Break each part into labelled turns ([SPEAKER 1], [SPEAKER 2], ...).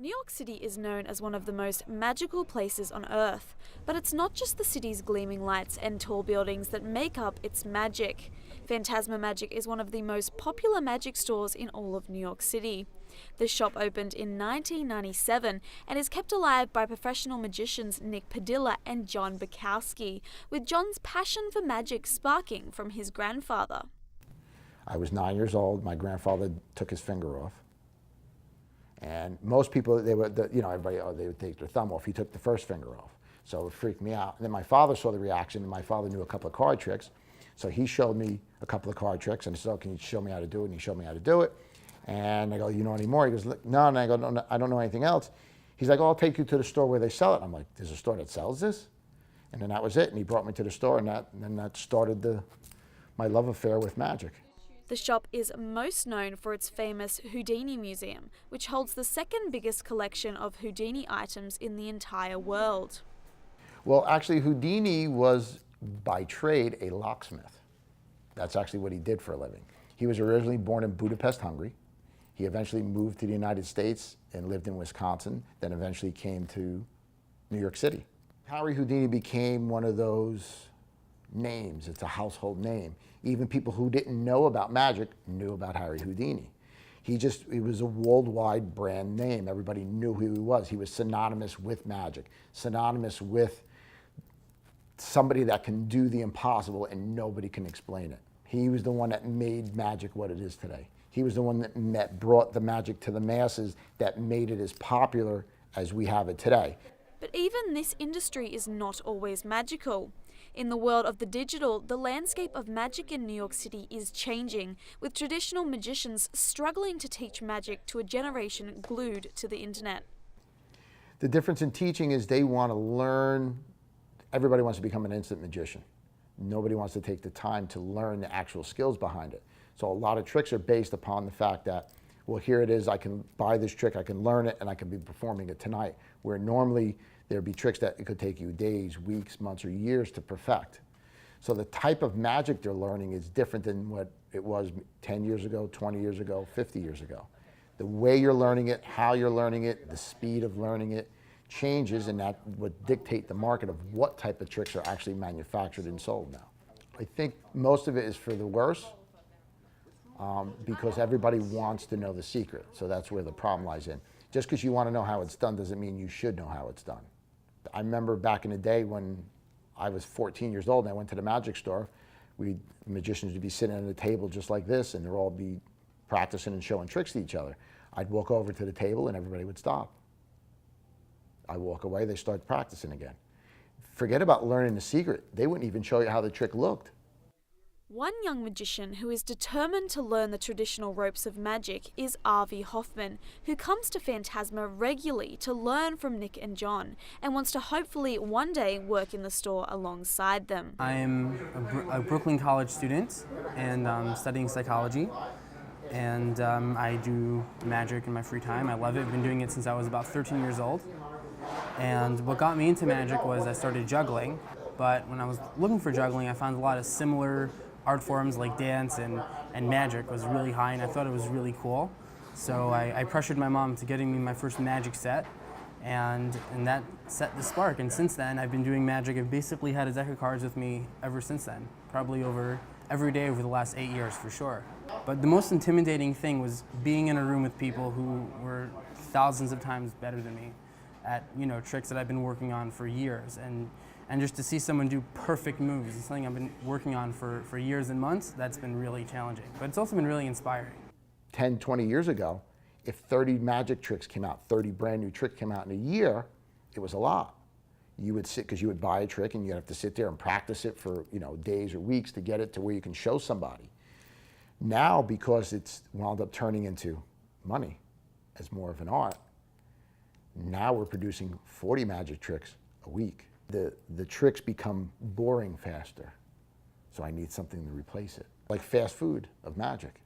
[SPEAKER 1] New York City is known as one of the most magical places on Earth, but it's not just the city's gleaming lights and tall buildings that make up its magic. Phantasma Magic is one of the most popular magic stores in all of New York City. The shop opened in 1997 and is kept alive by professional magicians Nick Padilla and John Bukowski, with John's passion for magic sparking from his grandfather.
[SPEAKER 2] I was 9 years old. My grandfather took his finger off. And most people, everybody, they would take their thumb off. He took the first finger off. So it freaked me out. And then my father saw the reaction, and my father knew a couple of card tricks. So he showed me a couple of card tricks, and he said, "Oh, can you show me how to do it?" And he showed me how to do it. And I go, "You know any more?" He goes, "No." And I go, "No, I don't know anything else." He's like, "Oh, I'll take you to the store where they sell it." I'm like, "There's a store that sells this?" And then that was it. And he brought me to the store, and that started my love affair with magic.
[SPEAKER 1] The shop is most known for its famous Houdini Museum, which holds the second biggest collection of Houdini items in the entire world.
[SPEAKER 2] Well, actually, Houdini was, by trade, a locksmith. That's actually what he did for a living. He was originally born in Budapest, Hungary. He eventually moved to the United States and lived in Wisconsin, then eventually came to New York City. Harry Houdini became one of those names. It's a household name. Even people who didn't know about magic knew about Harry Houdini. He was a worldwide brand name. Everybody knew who he was. He was synonymous with magic, synonymous with somebody that can do the impossible and nobody can explain it. He was the one that made magic what it is today. He was the one that brought the magic to the masses, that made it as popular as we have it today.
[SPEAKER 1] But even this industry is not always magical. In the world of the digital, the landscape of magic in New York City is changing, with traditional magicians struggling to teach magic to a generation glued to the internet.
[SPEAKER 2] The difference in teaching is they want to learn. Everybody wants to become an instant magician. Nobody wants to take the time to learn the actual skills behind it. So a lot of tricks are based upon the fact that, well, here it is, I can buy this trick, I can learn it, and I can be performing it tonight. Where normally there'd be tricks that it could take you days, weeks, months, or years to perfect. So the type of magic they're learning is different than what it was 10 years ago, 20 years ago, 50 years ago. The way you're learning it, how you're learning it, the speed of learning it changes, and that would dictate the market of what type of tricks are actually manufactured and sold now. I think most of it is for the worse, because everybody wants to know the secret. So that's where the problem lies in. Just because you want to know how it's done doesn't mean you should know how it's done. I remember back in the day when I was 14 years old and I went to the magic store, magicians would be sitting at a table just like this, and they'd all be practicing and showing tricks to each other. I'd walk over to the table and everybody would stop. I'd walk away, they start practicing again. Forget about learning the secret. They wouldn't even show you how the trick looked.
[SPEAKER 1] One young magician who is determined to learn the traditional ropes of magic is Avi Hoffman, who comes to Phantasma regularly to learn from Nick and John and wants to hopefully one day work in the store alongside them.
[SPEAKER 3] I am a Brooklyn College student and studying psychology, and I do magic in my free time. I love it. I've been doing it since I was about 13 years old. And what got me into magic was I started juggling, but when I was looking for juggling, I found a lot of similar art forms like dance and magic was really high, and I thought it was really cool. So I pressured my mom to getting me my first magic set, and that set the spark. And since then, I've been doing magic. I've basically had a deck of cards with me ever since then, probably every day over the last 8 years for sure. But the most intimidating thing was being in a room with people who were thousands of times better than me at tricks that I've been working on for years, and just to see someone do perfect moves is something I've been working on for years and months. That's been really challenging, but it's also been really inspiring.
[SPEAKER 2] 10, 20 years ago, if 30 magic tricks came out, 30 brand new tricks came out in a year, it was a lot. You would sit, because you would buy a trick and you'd have to sit there and practice it for days or weeks to get it to where you can show somebody. Now, because it's wound up turning into money as more of an art, now we're producing 40 magic tricks a week. The tricks become boring faster, so I need something to replace it, like fast food of magic.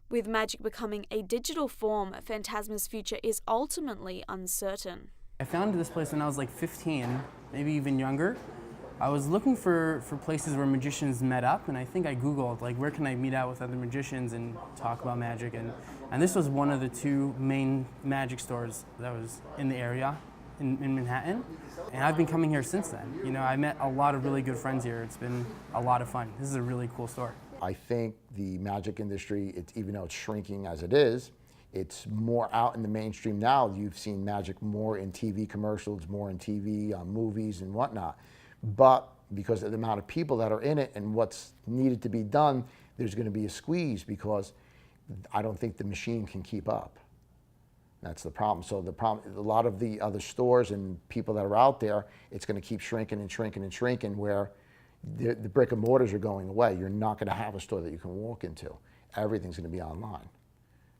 [SPEAKER 1] With magic becoming a digital form, Phantasma's future is ultimately uncertain.
[SPEAKER 3] I found this place when I was like 15, maybe even younger, I was looking for places where magicians met up, and I think I Googled, like, where can I meet out with other magicians and talk about magic, and this was one of the two main magic stores that was in the area in Manhattan, and I've been coming here since then. You know, I met a lot of really good friends here. It's been a lot of fun. This is a really cool store.
[SPEAKER 2] I think the magic industry, even though it's shrinking as it is, it's more out in the mainstream now. You've seen magic more in TV commercials, more in TV movies and whatnot. But because of the amount of people that are in it and what's needed to be done, there's going to be a squeeze because I don't think the machine can keep up. That's the problem. So the problem, a lot of the other stores and people that are out there, it's going to keep shrinking and shrinking and shrinking, where the brick and mortars are going away. You're not going to have a store that you can walk into. Everything's going to be online.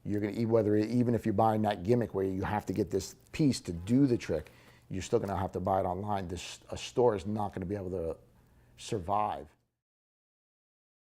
[SPEAKER 2] You're going to, even if you're buying that gimmick where you have to get this piece to do the trick, you're still going to have to buy it online. A store is not going to be able to survive.